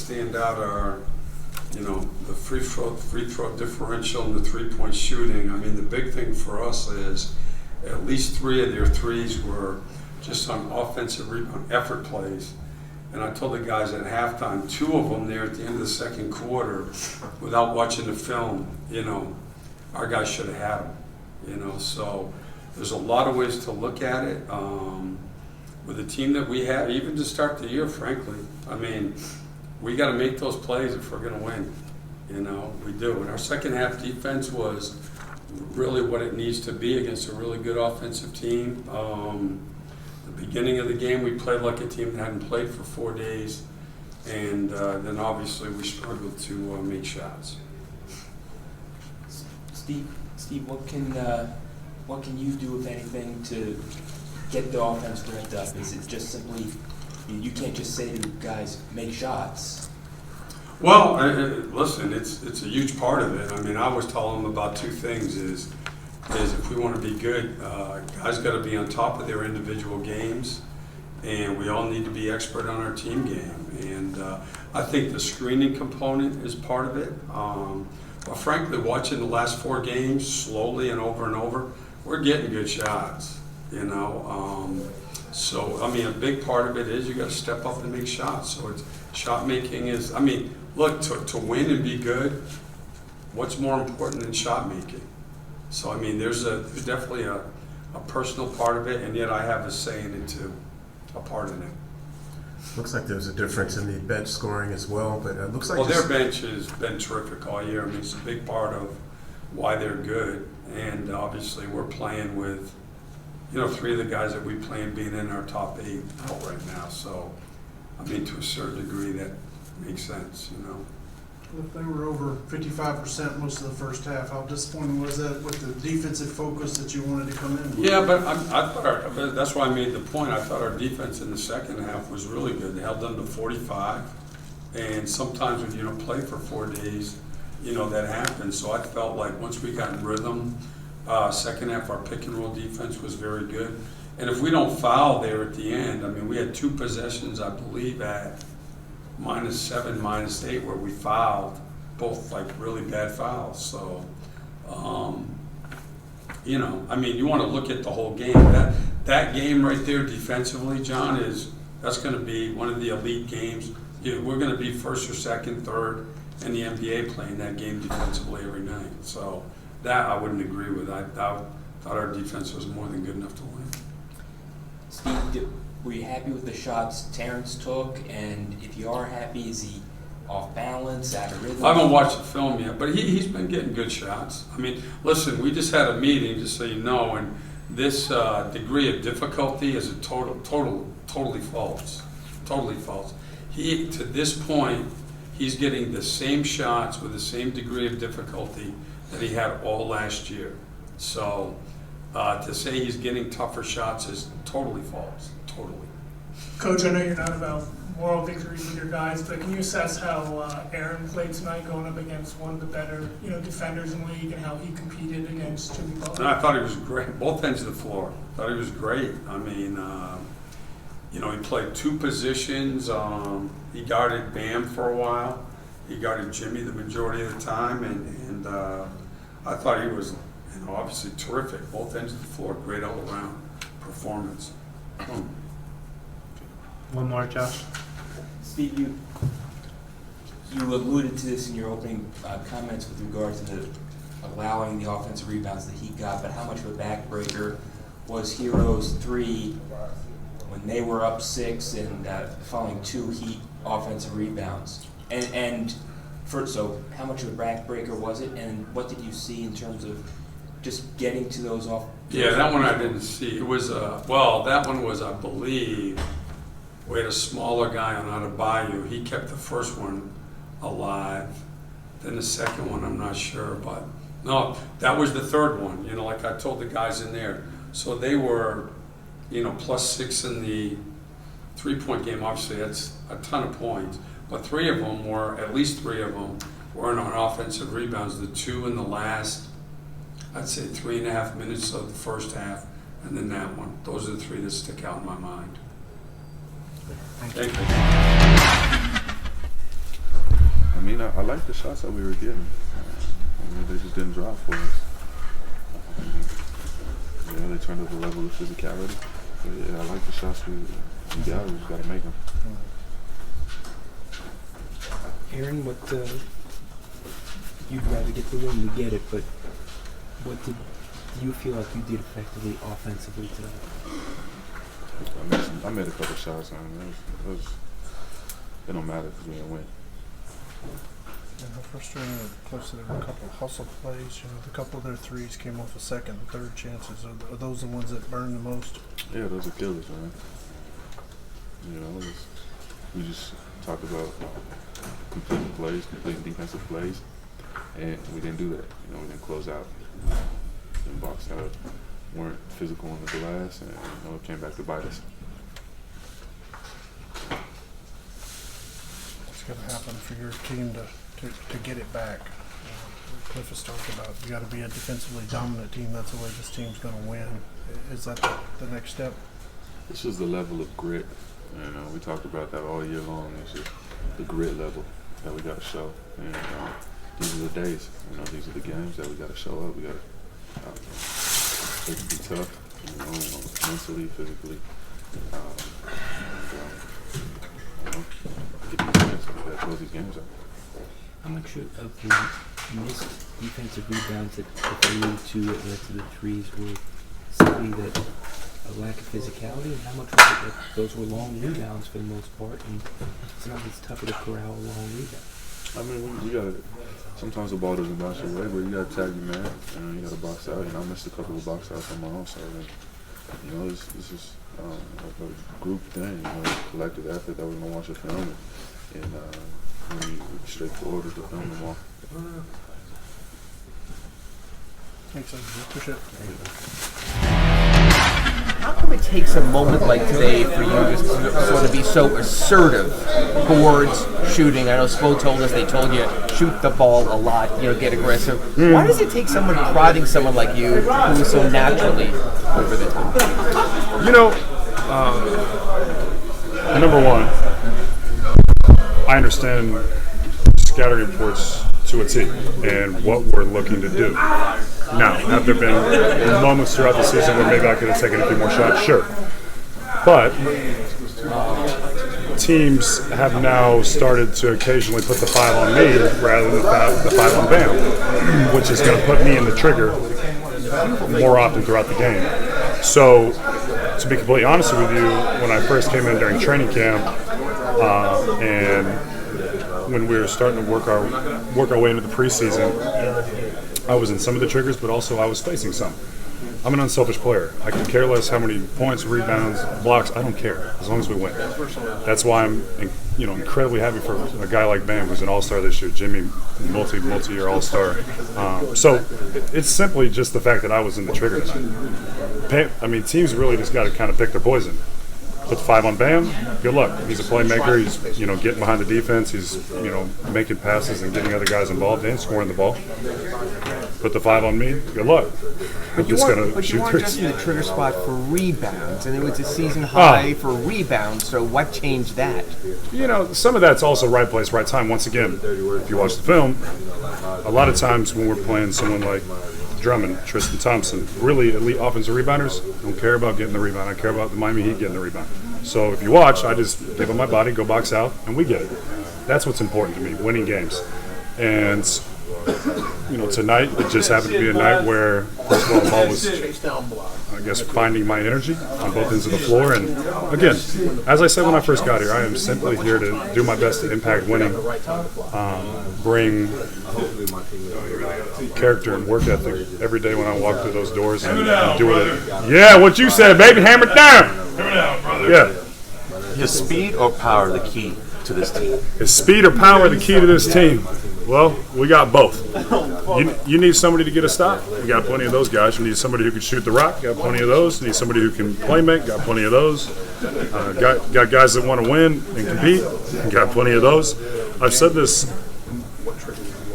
stand out are, the free throw differential and the three-point shooting. I mean, the big thing for us is at least 3 of their threes were just on offensive rebound effort plays. And I told the guys at halftime, 2 of them there at the end of the second quarter, without watching the film, our guys should have had them. So there's a lot of ways to look at it. With the team that we have, even to start the year, frankly, I mean, we got to make those plays if we're going to win. We do. And our second half defense was really what it needs to be against a really good offensive team. The beginning of the game, we played like a team that hadn't played for 4 days, and then obviously we struggled to make shots. Steve, what can you do, if anything, to get the offense revved up? Is it just simply, you can't just say to guys, make shots? Well, listen, it's a huge part of it. I mean, I always tell them about 2 things is if we want to be good, guys got to be on top of their individual games, and we all need to be expert on our team game. And I think the screening component is part of it. But frankly, watching the last 4 games slowly and over, we're getting good shots, So, I mean, a big part of it is you got to step up and make shots. So it's shot making is, I mean, look, to win and be good, what's more important than shot making? So, I mean, there's definitely a personal part of it, and yet I have a say in it too, a part in it. Looks like there's a difference in the bench scoring as well, but it looks like their bench has been terrific all year. I mean, it's a big part of why they're good, and obviously we're playing with, 3 of the guys that we play being in our top 8 out right now. So, I mean, to a certain degree, that makes sense, If they were over 55% most of the first half, how disappointing was that with the defensive focus that you wanted to come in with? Yeah, but I thought that's why I made the point. I thought our defense in the second half was really good. They held them to 45, and sometimes when you don't play for 4 days, that happens. So I felt like once we got in rhythm, second half our pick and roll defense was very good. And if we don't foul there at the end, I mean, we had 2 possessions, I believe, at -7, -8, where we fouled, both like really bad fouls. So, I mean, you want to look at the whole game. That game right there defensively, John, that's going to be one of the elite games. We're going to be first or second, third in the NBA playing that game defensively every night. So that I wouldn't agree with. I thought our defense was more than good enough to win. Steve, were you happy with the shots Terrence took? And if you are happy, is he off balance, out of rhythm? I haven't watched the film yet, but he's been getting good shots. I mean, listen, we just had a meeting, just so you know, and this degree of difficulty is a totally false. Totally false. To this point, he's getting the same shots with the same degree of difficulty that he had all last year. So to say he's getting tougher shots is totally false. Totally. Coach, I know you're not about moral victories with your guys, but can you assess how Aaron played tonight going up against one of the better, defenders in the league, and how he competed against Jimmy Butler? I thought he was great, both ends of the floor. I thought he was great. I mean, he played 2 positions. He guarded Bam for a while. He guarded Jimmy the majority of the time, and I thought he was, obviously terrific. Both ends of the floor, great all-around performance. One more, Josh. Steve, you alluded to this in your opening comments with regard to allowing the offensive rebounds that he got, but how much of a backbreaker was Hero's 3 when they were up 6 and following 2 Heat offensive rebounds? So how much of a backbreaker was it, and what did you see in terms of just getting to those off? Yeah, that one I didn't see. It was that one was, I believe, we had a smaller guy on Adebayo. He kept the first one alive. Then the second one, I'm not sure, but no, that was the third one. Like I told the guys in there. So they were, +6 in the 3-point game. Obviously, that's a ton of points. But at least three of them were on offensive rebounds. The 2 in the last, I'd say 3.5 minutes of the first half, and then that one. Those are the 3 that stick out in my mind. Thank you. I like the shots that we were getting. They just didn't drop for us. They turned up the level of physicality. But yeah, I like the shots we got. We just got to make them. Aaron, what you'd rather get the win, we get it, but what did you feel like you did effectively offensively today? I made a couple shots, man. It don't matter because we didn't win. And how frustrating close to there were a couple of hustle plays. A couple of their threes came off of second and third chances. Are those the ones that burn the most? Yeah, those are killers, man. We just talked about completing plays, completing defensive plays, and we didn't do that. We didn't close out, didn't box out, weren't physical on the glass, and it came back to bite us. What's going to happen for your team to get it back? Cliff has talked about you got to be a defensively dominant team. That's the way this team's going to win. Is that the next step? This is the level of grit. We talked about that all year long. It's just the grit level that we got to show. And these are the days. These are the games that we got to show up. We got to be tough, mentally, physically. Get these games. We got to close these games out. How much of the missed defensive rebounds that led to the threes were simply that a lack of physicality, and how much was it that those were long rebounds for the most part, and sometimes it's tougher to corral a long rebound? You got to. Sometimes the ball doesn't bounce your way, but you got to tag your man. You got to box out. I missed a couple of box outs on my own side. This is a group thing. Collective effort that we're gonna watch a film and we straightforward with the film them all. Thanks, I appreciate it. How come it takes a moment like today for you to sort of be so assertive? Boards, shooting. I know Spo told us they told you shoot the ball a lot, get aggressive. Why does it take someone prodding someone like you who is so naturally over the top? Number one, I understand scouting reports to a T and what we're looking to do. Now, have there been moments throughout the season where maybe I could have taken a few more shots? Sure. But teams have now started to occasionally put the 5 on me rather than the 5 on Bam, which is going to put me in the trigger more often throughout the game. So, to be completely honest with you, when I first came in during training camp and when we were starting to work our way into the preseason, I was in some of the triggers, but also I was facing some. I'm an unselfish player. I could care less how many points, rebounds, blocks. I don't care as long as we win. That's why I'm, incredibly happy for a guy like Bam, who's an all-star this year. Jimmy, multi-year all-star. So it's simply just the fact that I was in the trigger tonight. Teams really just got to kind of pick their poison. Put the 5 on Bam, good luck. He's a playmaker. He's getting behind the defense. He's making passes and getting other guys involved and scoring the ball. Put the 5 on me, good luck. But you weren't just in the trigger spot for rebounds, and it was a season high for rebounds. So what changed that? Some of that's also right place, right time. Once again, if you watch the film, a lot of times when we're playing someone like Drummond, Tristan Thompson, really elite offensive rebounders, don't care about getting the rebound. I care about the Miami Heat getting the rebound. So if you watch, I just give them my body, go box out, and we get it. That's what's important to me, winning games. And, tonight it just happened to be a night where, first of all, the ball was, finding my energy on both ends of the floor. And, again, as I said when I first got here, I am simply here to do my best to impact winning, bring character and work ethic every day when I walk through those doors and do it. Yeah, what you said, baby, hammer it down. Hammer it down, brother. Yeah. Is speed or power the key to this team? Is speed or power the key to this team? Well, we got both. You need somebody to get a stop. We got plenty of those guys. You need somebody who can shoot the rock. Got plenty of those. You need somebody who can play make. Got plenty of those. Got guys that want to win and compete. Got plenty of those. I've said this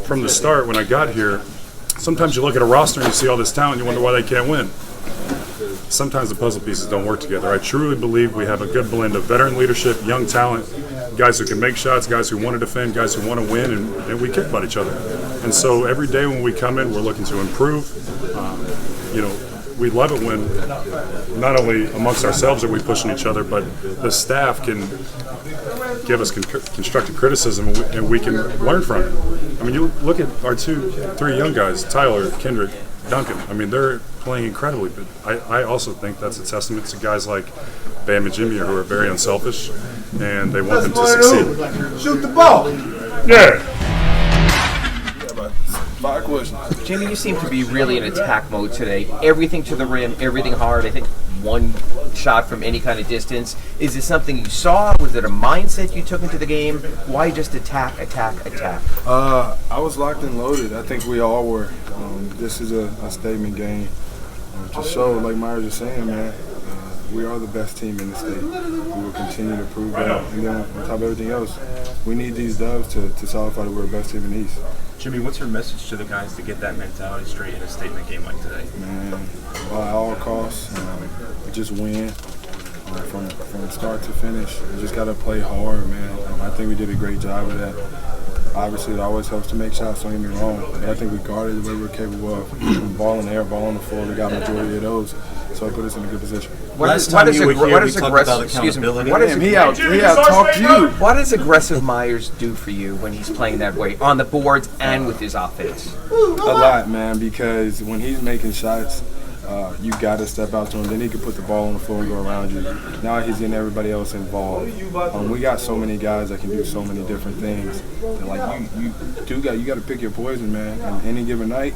from the start when I got here. Sometimes you look at a roster and you see all this talent and you wonder why they can't win. Sometimes the puzzle pieces don't work together. I truly believe we have a good blend of veteran leadership, young talent, guys who can make shots, guys who want to defend, guys who want to win, and we care about each other. And so every day when we come in, we're looking to improve. We love it when not only amongst ourselves are we pushing each other, but the staff can give us constructive criticism and we can learn from it. I mean, you look at our 3 young guys, Tyler, Kendrick, Duncan. I mean, they're playing incredibly, but I also think that's a testament to guys like Bam and Jimmy who are very unselfish and they want them to succeed. Shoot the ball. Yeah. 5 questions. Jimmy, you seem to be really in attack mode today. Everything to the rim, everything hard. I think one shot from any kind of distance. Is this something you saw? Was it a mindset you took into the game? Why just attack, attack, attack? I was locked and loaded. I think we all were. This is a statement game to show, like Myers is saying, man, we are the best team in the state. We will continue to prove that. And then on top of everything else, we need these dubs to solidify that we're the best team in the East. Jimmy, what's your message to the guys to get that mentality straight in a statement game like today? Man, by all costs, just win from start to finish. You just got to play hard, man. I think we did a great job of that. Obviously, it always helps to make shots, don't get me wrong, but I think we guarded the way we're capable of. Ball in the air, ball on the floor, we got a majority of those, so it put us in a good position. What does aggressive Myers do for you when he's playing that way, on the boards and with his offense? A lot, man, because when he's making shots, you got to step out to him. Then he can put the ball on the floor and go around you. Now he's getting everybody else involved. We got so many guys that can do so many different things. And like you got to pick your poison, man. And any given night,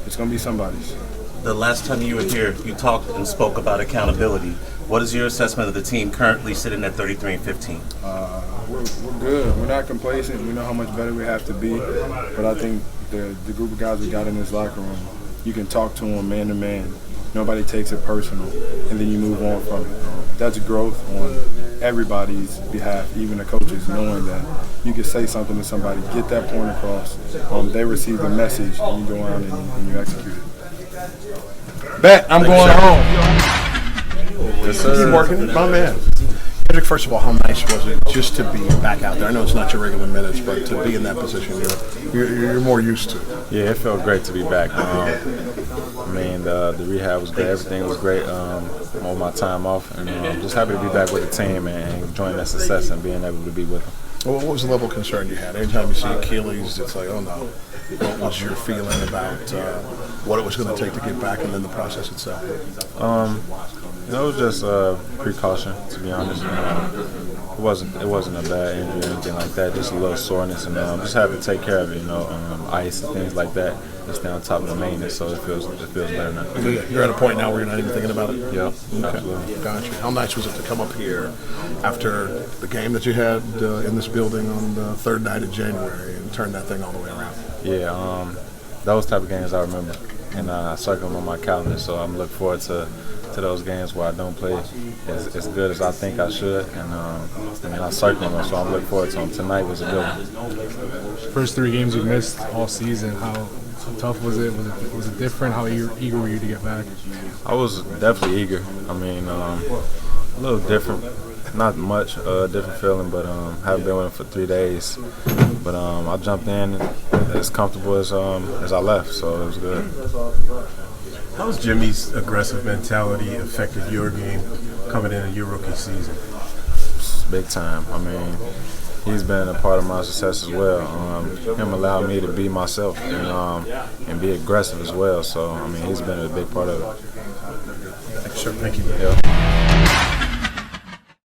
it's gonna be somebody's. The last time you were here, you talked and spoke about accountability. What is your assessment of the team currently sitting at 33 and 15? We're good. We're not complacent. We know how much better we have to be. But I think the group of guys we got in this locker room, you can talk to them man to man. Nobody takes it personal, and then you move on from it. That's growth on everybody's behalf, even the coaches, knowing that you can say something to somebody, get that point across. They receive the message, and you go out and you execute it. Bet I'm going home. Keep working, my man. Kendrick, first of all, how nice was it just to be back out there? I know it's not your regular minutes, but to be in that position, you're more used to. Yeah, it felt great to be back. I mean, the rehab was great. Everything was great on my time off. And I'm just happy to be back with the team and enjoying that success and being able to be with them. Well, what was the level of concern you had? Anytime you see Achilles, it's like, oh no. What was your feeling about what it was going to take to get back and then the process itself? It was just precaution, to be honest. It wasn't a bad injury or anything like that. Just a little soreness, and just had to take care of it. Ice and things like that. Just stay on top of the maintenance, so it feels better now. So you're at a point now where you're not even thinking about it. Yeah, okay. Absolutely. Gotcha. How nice was it to come up here after the game that you had in this building on the 3rd night of January and turn that thing all the way around? Yeah, those type of games I remember, and I circle them on my calendar. So I'm looking forward to those games where I don't play as good as I think I should, and I circle them, so I'm looking forward to them. Tonight was a good one. First 3 games you missed all season, how tough was it? Was it different? How eager were you to get back? I was definitely eager. I mean, a little different, not much different feeling, but haven't been with him for 3 days. But I jumped in as comfortable as I left, so it was good. How's Jimmy's aggressive mentality affected your game coming into your rookie season? Big time. I mean, he's been a part of my success as well. Him allowing me to be myself and be aggressive as well. So, I mean, he's been a big part of it. Thank you, sir. Thank you. Yeah.